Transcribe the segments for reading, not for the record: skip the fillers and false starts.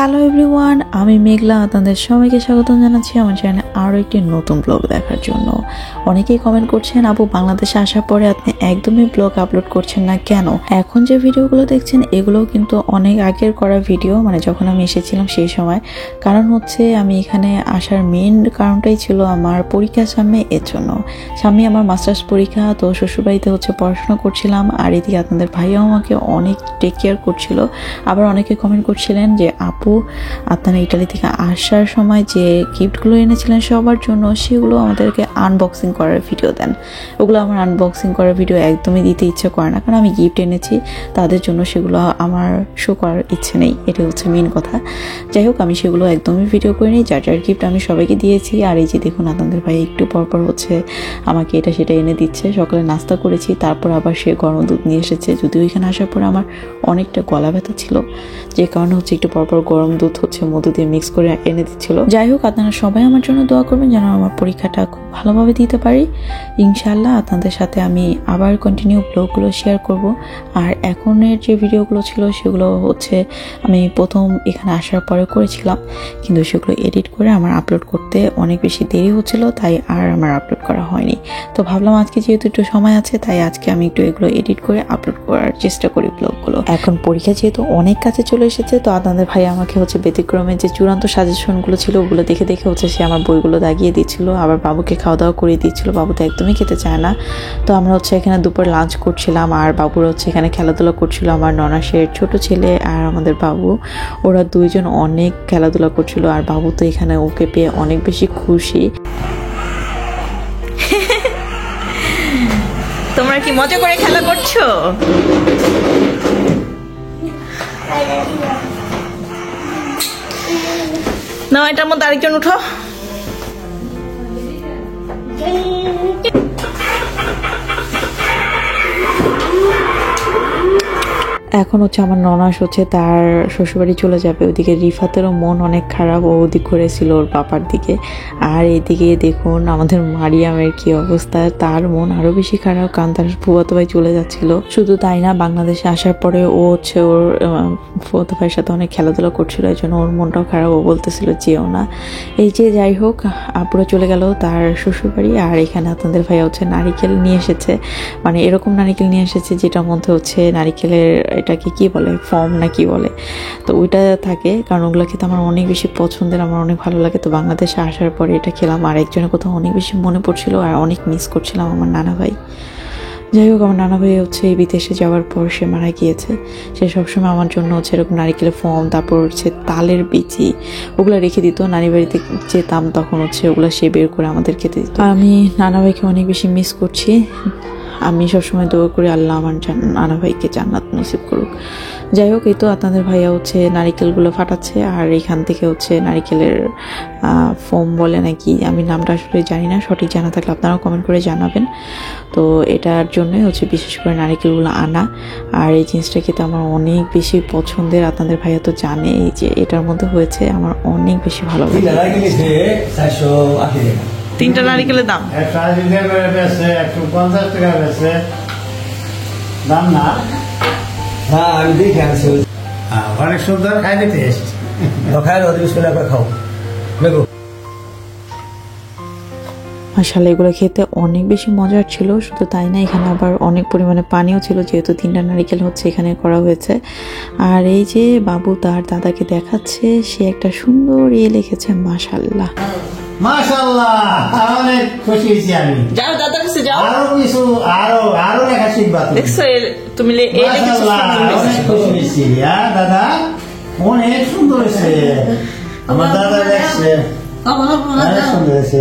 Hello everyone, আমি মেঘলা। আপনাদের সবাইকে স্বাগতম জানাচ্ছি আমার চ্যানেলে আরও একটি নতুন ব্লগ দেখার জন্য। অনেকেই কমেন্ট করছেন, আপু বাংলাদেশে আসার পরে আপনি একদমই ব্লগ আপলোড করছেন না কেন? এখন যে ভিডিওগুলো দেখছেন এগুলোও কিন্তু অনেক আগের করা ভিডিও, মানে যখন আমি এসেছিলাম সেই সময়। কারণ হচ্ছে আমি এখানে আসার মেন কারণটাই ছিল আমার পরীক্ষার সামনে, এর জন্য। সামনে আমার মাস্টার্স পরীক্ষা, তো শ্বশুরবাড়িতে হচ্ছে পড়াশোনা করছিলাম, আর এদিকে আপনাদের ভাইয়াও আমাকে অনেক টেক কেয়ার করছিল। আবার অনেকে কমেন্ট করছিলেন যে আপু আপনারা ইটালি থেকে আসার সময় যে গিফটগুলো এনেছিলেন সবার জন্য, সেগুলো আমাদেরকে আনবক্সিং করার ভিডিও দেন। ওগুলো আমার আনবক্সিং করার ভিডিও একদমই দিতে ইচ্ছে করে না, কারণ আমি গিফট এনেছি তাদের জন্য, সেগুলো আমার শো করার ইচ্ছে নেই। এটা হচ্ছে মেন কথা। যাই হোক, আমি সেগুলো একদমই ভিডিও করিনি। যার যার গিফট আমি সবাইকে দিয়েছি। আর এই যে দেখুন, আপনাদের ভাই একটু পরপর হচ্ছে আমাকে এটা সেটা এনে দিচ্ছে। সকালে নাস্তা করেছি, তারপর আবার সে গরম দুধ নিয়ে এসেছে। যদিও এখানে আসার পর আমার অনেকটা গলা ব্যথা ছিল, যে কারণে হচ্ছে একটু পরপর গরম দুধ হচ্ছে মধু দিয়ে মিক্স করে এনে দিচ্ছিল। যাই হোক, আপনারা সবাই আমার জন্য দোয়া করবেন যেন আমার পরীক্ষাটা খুব ভালোভাবে দিতে পারি ইনশাআল্লাহ। আপনাদের সাথে আমি আবার কন্টিনিউ ব্লগগুলো শেয়ার করব। আর এখনের যে ভিডিওগুলো ছিল সেগুলো হচ্ছে আমি প্রথম এখানে আসার পরে করেছিলাম, কিন্তু সেগুলো এডিট করে আমার আপলোড করতে অনেক বেশি দেরি হচ্ছিল, তাই আর আমার আপলোড করা হয়নি। তো ভাবলাম আজকে যেহেতু একটু সময় আছে, তাই আজকে আমি একটু এগুলো এডিট করে আপলোড করার চেষ্টা করি ব্লগগুলো। এখন পরীক্ষা যেহেতু অনেক কাছে চলে এসেছে, তো আপনাদের ভাই আমাকে হচ্ছে ব্যতিক্রমে যে চূড়ান্ত সাজেশনগুলো ছিল ওগুলো দেখে দেখে হচ্ছে সে আমার বইগুলো দাগিয়ে দিচ্ছিল। আবার বাবুকে খাওয়া দাওয়া করে দিচ্ছিল। বাবু তো একদমই খেতে চায় না। তো আমরা হচ্ছে এখানে দুপুর লাঞ্চ করছিলাম, আর বাবুর হচ্ছে এখানে খেলাধুলা করছিল। আমার ননাসের ছোট ছেলে আর আমাদের বাবু, ওরা দুইজন অনেক খেলাধুলা করছিল। আর বাবু তো এখানে ওকে পেয়ে অনেক বেশি খুশি। তোমরা কি মজা করে খেলা করছো? না, এটার মধ্যে আরেকজন উঠো। এখন হচ্ছে আমার ননাস হচ্ছে তার শ্বশুরবাড়ি চলে যাবে। ওদিকে রিফাতেরও মন অনেক খারাপ, ও ওদিক ঘুরেছিল ওর বাবার দিকে। আর এদিকে দেখুন আমাদের মারিয়ামের কি অবস্থা, তার মন আরো বেশি খারাপ, কারণ তার ফুফাতো ভাই চলে যাচ্ছিল। শুধু তাই না, বাংলাদেশে আসার পরে ও হচ্ছে ওর ফুফাতো ভাইয়ের সাথে অনেক খেলাধুলা করছিল, এই জন্য ওর মনটাও খারাপ। ও বলতেছিল যেও না। এই যে যাই হোক, আপুরা চলে গেল তার শ্বশুরবাড়ি। আর এখানে আপনাদের ভাইয়া হচ্ছে নারিকেল নিয়ে এসেছে, মানে এরকম নারিকেল নিয়ে এসেছে যেটার মধ্যে হচ্ছে নারিকেলের এটাকে কি বলে, ফর্ম না কি বলে, তো ওইটা থাকে। কারণ ওগুলো খেতে আমার অনেক বেশি পছন্দের, আমার অনেক ভালো লাগে। তো বাংলাদেশে আসার পরে এটা খেলাম, আর একজনের কথা অনেক বেশি মনে পড়ছিল আর অনেক মিস করছিলাম আমার নানা ভাই। যাই হোক, আমার নানা ভাই হচ্ছে এই বিদেশে যাওয়ার পর সে মারা গিয়েছে। সে সবসময় আমার জন্য হচ্ছে এরকম নারিকেলের ফর্ম, তারপর হচ্ছে তালের বিচি, ওগুলো রেখে দিত। নানি বাড়িতে যেতাম তখন হচ্ছে ওগুলো সে বের করে আমাদের খেতে দিত। আমি নানা ভাইকে অনেক বেশি মিস করছি। আমি সবসময় দোয়া করি আল্লাহ আমার নানা ভাইকে জান্নাত নসিব করুক। যাই হোক, এই তো আপনাদের ভাইয়া হচ্ছে নারিকেলগুলো ফাটাচ্ছে, আর এখান থেকে হচ্ছে নারিকেলের ফোম বলে নাকি, আমি নামটা আসলে জানি না, সঠিক জানা থাকলে আপনারাও কমেন্ট করে জানাবেন। তো এটার জন্যই হচ্ছে বিশেষ করে নারিকেলগুলো আনা। আর এই জিনিসটা খেতে আমার অনেক বেশি পছন্দের। আপনাদের ভাইয়া তো জানে এই যে এটার মধ্যে হয়েছে, আমার অনেক বেশি ভালো লাগে। 3টা নারিকেলের দাম 150 টাকা বেছে দাম না। হ্যাঁ, আমি দেখে আনছি। অনেক সুন্দর, খাইতে টেস্ট। খাই খাও দেখো। মাশাআল্লাহ, এগুলো খেতে অনেক বেশি মজার ছিল। শুধু তাই না, এখানে আবার অনেক পরিমাণে পানিও ছিল, যেহেতু 3টা নারিকেল হচ্ছে এখানে করা হয়েছে। আর এই যে বাবু তার দাদাকে দেখাচ্ছে, সে একটা সুন্দর লিখেছে মাশাআল্লাহ। মাশাআল্লাহ, অনেক খুশি হয়েছি আমি। যাও দাদার কাছে যাও, আরো কিছু আরো লেখা শিখবা তুমি। দেখছো তুমি অনেক খুশি হয়েছি। হ্যাঁ দাদা, অনেক সুন্দর হয়েছে। আমার দাদা দেখছে সুন্দর হয়েছে।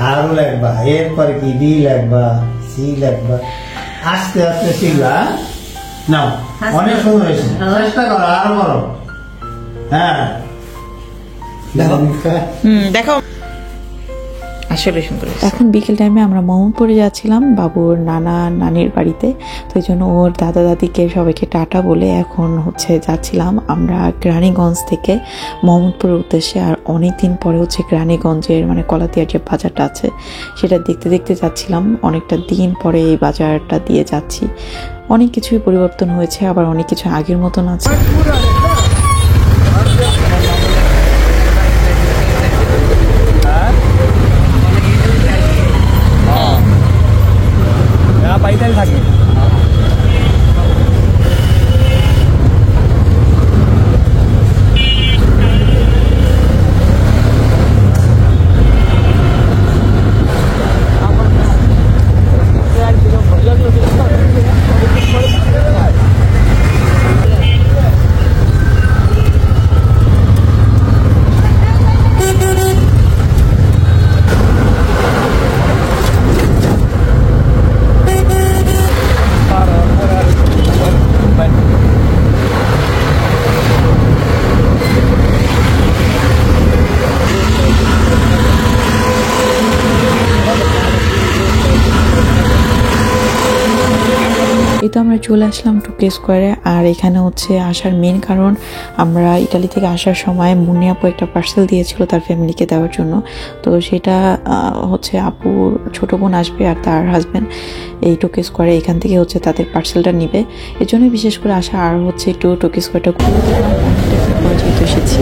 আরো লাগবা, এরপরে কি বি লাগবা, সি লাগবা, আস্তে আস্তে শিখবা। নাও, অনেক সুন্দর হয়েছে। চেষ্টা করো, আরো বলো। হ্যাঁ দেখো। আসলে সুন্দর। এখন বিকেল টাইমে আমরা মোহাম্মদপুরে যাচ্ছিলাম বাবুর নানা নানির বাড়িতে, তো এই জন্য ওর দাদা দাদিকে সবাইকে টাটা বলে এখন হচ্ছে যাচ্ছিলাম আমরা রানীগঞ্জ থেকে মোহাম্মদপুরের উদ্দেশ্যে। আর অনেক দিন পরে হচ্ছে রানীগঞ্জের মানে কলাতিয়ার যে বাজারটা আছে সেটা দেখতে দেখতে যাচ্ছিলাম। অনেকটা দিন পরে এই বাজারটা দিয়ে যাচ্ছি। অনেক কিছুই পরিবর্তন হয়েছে, আবার অনেক কিছু আগের মতন আছে। থাকে এই তো আমরা চলে আসলাম টোকে স্কোয়ারে। আর এখানে হচ্ছে আসার মেন কারণ, আমরা ইটালি থেকে আসার সময় মুন্নি আপু একটা পার্সেল দিয়েছিল তার ফ্যামিলিকে দেওয়ার জন্য। তো সেটা হচ্ছে আপুর ছোটো বোন আসবে আর তার হাজব্যান্ড এই টোকে স্কোয়ারে এখান থেকে হচ্ছে তাদের পার্সেলটা নিবে, এর জন্যই বিশেষ করে আসা। আর হচ্ছে একটু টোকে স্কোয়ারটা ঘুরে দিলাম, অনেকটা পরে যেহেতু এসেছি।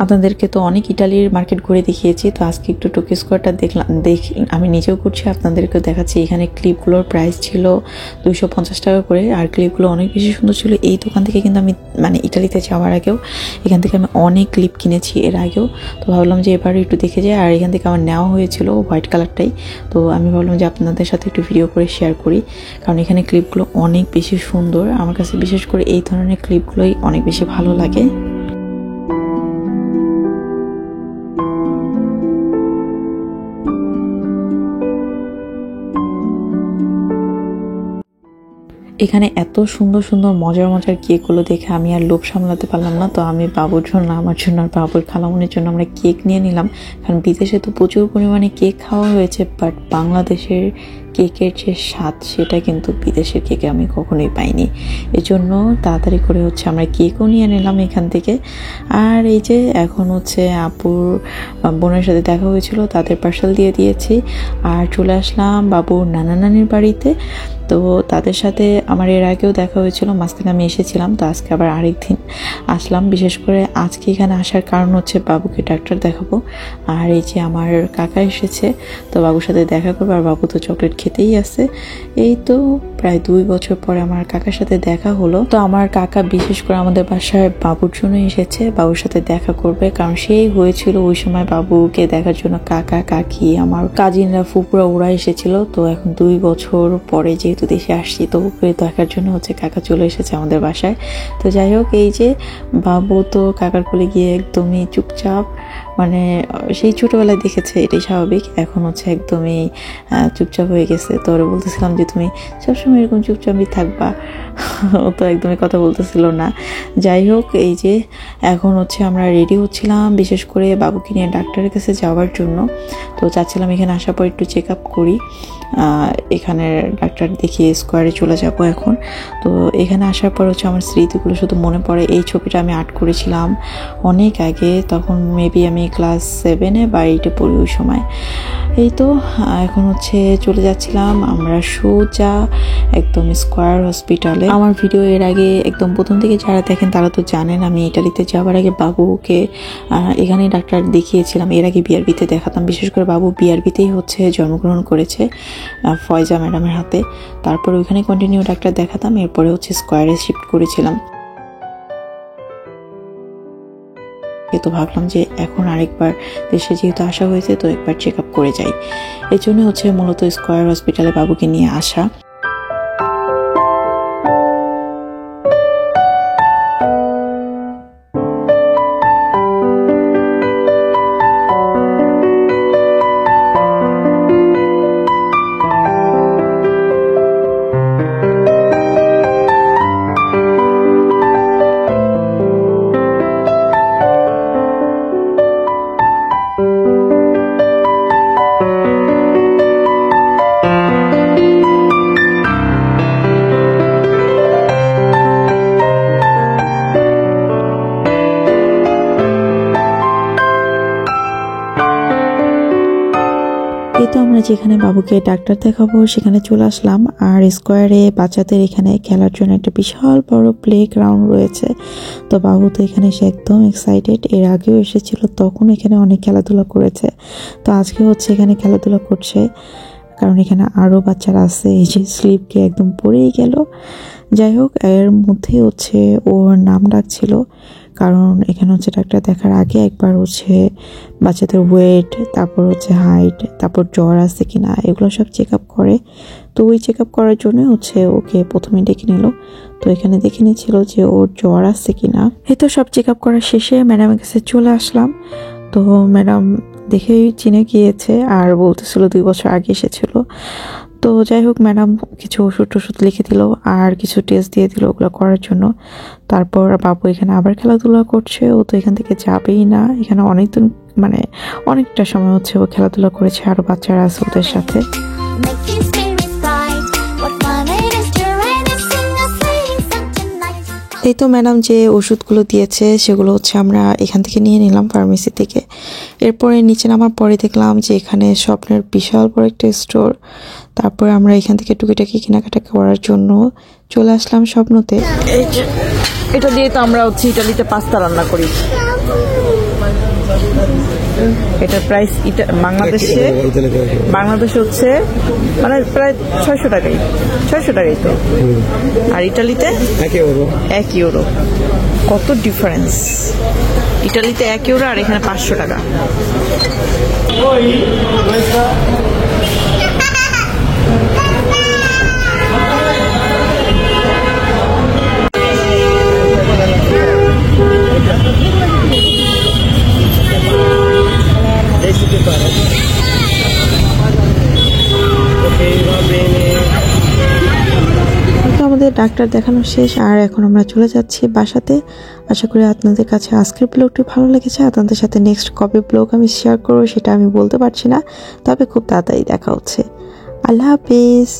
আপনাদেরকে তো অনেক ইটালির মার্কেট ঘুরে দেখিয়েছি, তো আজকে একটু টোকে স্কোয়ারটা দেখলাম, আমি নিজেও করছি, আপনাদেরকেও দেখাচ্ছি। এখানে ক্লিপগুলোর প্রাইস ছিল 250 টাকা করে, আর ক্লিপগুলো অনেক বেশি সুন্দর ছিল। এই দোকান থেকে কিন্তু আমি মানে ইটালিতে যাওয়ার আগেও এখান থেকে আমি অনেক ক্লিপ কিনেছি এর আগেও, তো ভাবলাম যে এবারে একটু দেখে যাই। আর এখান থেকে আমার নেওয়া হয়েছিল হোয়াইট কালারটাই, তো আমি ভাবলাম যে আপনাদের সাথে একটু ভিডিও করে শেয়ার করি, কারণ এখানে ক্লিপগুলো অনেক বেশি সুন্দর। আমার কাছে বিশেষ করে এই ধরনের ক্লিপগুলোই অনেক বেশি ভালো লাগে। এখানে এত সুন্দর সুন্দর মজার মজার কেকগুলো দেখে আমি আর লোভ সামলাতে পারলাম না, তো আমি বাবুর জন্য, আমার জন্য আর বাবুর খালামনির জন্য আমরা কেক নিয়ে নিলাম। কারণ বিদেশে তো প্রচুর পরিমাণে কেক খাওয়া হয়েছে, বাট বাংলাদেশের কেকের যে স্বাদ সেটা কিন্তু বিদেশের কেকে আমি কখনোই পাইনি। এজন্য তাড়াতাড়ি করে হচ্ছে আমরা কেকও নিয়ে নিলাম এখান থেকে। আর এই যে এখন হচ্ছে আপুর বোনের সাথে দেখা হয়েছিল, তাদের পার্সেল দিয়ে দিয়েছি আর চলে আসলাম বাবুর নানা নানির বাড়িতে। তো তাদের সাথে আমার এর আগেও দেখা হয়েছিল, মাঝখানে আমি এসেছিলাম, তো আজকে আবার আরেকদিন আসলাম। বিশেষ করে আজকে এখানে আসার কারণ হচ্ছে বাবুকে ডাক্তার দেখাবো। আর এই যে আমার কাকা এসেছে, তো বাবুর সাথে দেখা করবো, আর বাবু তো চকলেট খেতেই আছে। এই তো প্রায় 2 বছর পরে আমার কাকার সাথে দেখা হলো। তো আমার কাকা বিশেষ করে আমাদের বাসায় বাবুর জন্য এসেছে, বাবুর সাথে দেখা করবে, কারণ সেই হয়েছিল ওই সময় বাবুকে দেখার জন্য কাকা কাকি আমার কাজিনরা ফুপুরা ওরা এসেছিল। তো এখন 2 বছর পরে যেহেতু দেশে আসছি, তো ওকে দেখার জন্য হচ্ছে কাকা চলে এসেছে আমাদের বাসায়। তো যাই হোক, এই যে বাবু তো কাকার কোলে গিয়ে একদমই চুপচাপ, মানে সেই ছোটবেলায় দেখেছে এটাই স্বাভাবিক, এখন হচ্ছে একদমই চুপচাপ হয়ে গেছে। তো ওরা বলতেছিলাম যে তুমি সবসময় এরকম চুপচাপই থাকবা, ও তো একদমই কথা বলতেছিল না। যাই হোক, এই যে এখন হচ্ছে আমরা রেডি হচ্ছিলাম বিশেষ করে বাবুকে নিয়ে ডাক্তারের কাছে যাওয়ার জন্য। তো চাচ্ছিলাম এখানে আসার পর একটু চেক আপ করি, এখানে ডাক্তার দেখিয়ে স্কোয়ারে চলে যাব এখন। তো এখানে আসার পর হচ্ছে আমার স্মৃতিগুলো শুধু মনে পড়ে। এই ছবিটা আমি আর্ট করেছিলাম অনেক আগে, তখন মেবি আমি ক্লাস 7-এ বা 8-এ পড়ি ওই সময়। এই তো এখন হচ্ছে চলে যাচ্ছিলাম আমরা সোজা একদম স্কোয়ার হসপিটালে। আমার ভিডিও এর আগে একদম প্রথম থেকে যারা দেখেন তারা তো জানেন আমি ইটালিতে যাওয়ার আগে বাবুকে এখানে ডাক্তার দেখিয়েছিলাম। এর আগে বিআরবিতে দেখাতাম, বিশেষ করে বাবু বিআরবিতেই হচ্ছে জন্মগ্রহণ করেছে ফয়জা ম্যাডামের হাতে। তারপর ওইখানে কন্টিনিউ ডাক্তার দেখাতাম, এরপরে হচ্ছে স্কোয়ারে শিফট করেছিলাম। তো ভাবলাম যে এখন আরেকবার দেশে যেহেতু আসা হয়েছে তো একবার চেক আপ করে যাই। এই জন্য হচ্ছে মূলত স্কয়ার হসপিটালে বাবুকে নিয়ে আসা। এই তো আমরা যেখানে বাবুকে ডাক্তার দেখাবো সেখানে চলে আসলাম। আর স্কোয়ারে বাচ্চাদের এখানে খেলার জন্য একটা বিশাল বড় প্লে গ্রাউন্ড রয়েছে। তো বাবু তো এখানে এসে একদম এক্সাইটেড। এর আগেও এসেছিল, তখন এখানে অনেক খেলাধুলা করেছে। তো আজকে হচ্ছে এখানে খেলাধুলা করছে, কারণ এখানে আরও বাচ্চারা আছে। এই যে স্লিপকে একদম পড়েই গেল। যাই হোক, এর মধ্যে হচ্ছে ওর নাম ডাকছিল, কারণ এখানে হচ্ছে ডাক্তার দেখার আগে একবার হচ্ছে বাচ্চাদের ওয়েট, তারপর হচ্ছে হাইট, তারপর জ্বর আছে কিনা এগুলো সব চেক আপ করে। তো ওই চেক আপ করার জন্য হচ্ছে ওকে প্রথমে ডেকে নিল। তো এখানে দেখে নিচ্ছিল যে ওর জ্বর আছে কিনা। এই তো সব চেক আপ করার শেষে ম্যাডামের কাছে চলে আসলাম। তো ম্যাডাম দেখেই চিনে গিয়েছে আর বলতেছিল 2 বছর আগে এসেছিল। তো যাই হোক, ম্যাডাম কিছু ওষুধ টষুধ লিখে দিল আর কিছু টেস্ট দিয়ে দিল ওগুলো করার জন্য। তারপর বাবু এখানে আবার খেলাধুলা করছে। ও তো এখান থেকে যাবেই না। এখানে অনেকদিন মানে অনেকটা সময় হচ্ছে ও খেলাধুলা করেছে, আরো বাচ্চারা আছে ওদের সাথে। এই তো ম্যাডাম যে ওষুধগুলো দিয়েছে সেগুলো হচ্ছে আমরা এখান থেকে নিয়ে নিলাম ফার্মেসি থেকে। এরপরে নিচে নামার পরে দেখলাম যে এখানে স্বপ্নের বিশাল বড় একটা স্টোর। তারপরে আমরা এখান থেকে টুকিটাকি কেনাকাটা করার জন্য চলে আসলাম স্বপ্নতে। এটা দিয়ে তো আমরা হচ্ছে ইটালিতে পাস্তা রান্না করি। এটার প্রাইস বাংলাদেশে হচ্ছে মানে প্রায় 600 টাকাই তো, আর ইটালিতে 1 ইউরো। কত ডিফারেন্স! ইটালিতে 1 ইউরো আর এখানে 500 টাকা। আমাদের ডাক্তার দেখানো শেষ আর এখন আমরা চলে যাচ্ছি বাসাতে। আশা করি আপনাদের কাছে আজকের ব্লগটি ভালো লেগেছে। আপনাদের সাথে নেক্সট কবে ব্লগ আমি শেয়ার করবো সেটা আমি বলতে পারছি না, তবে খুব তাড়াতাড়ি দেখা হচ্ছে। আল্লাহ হাফিজ।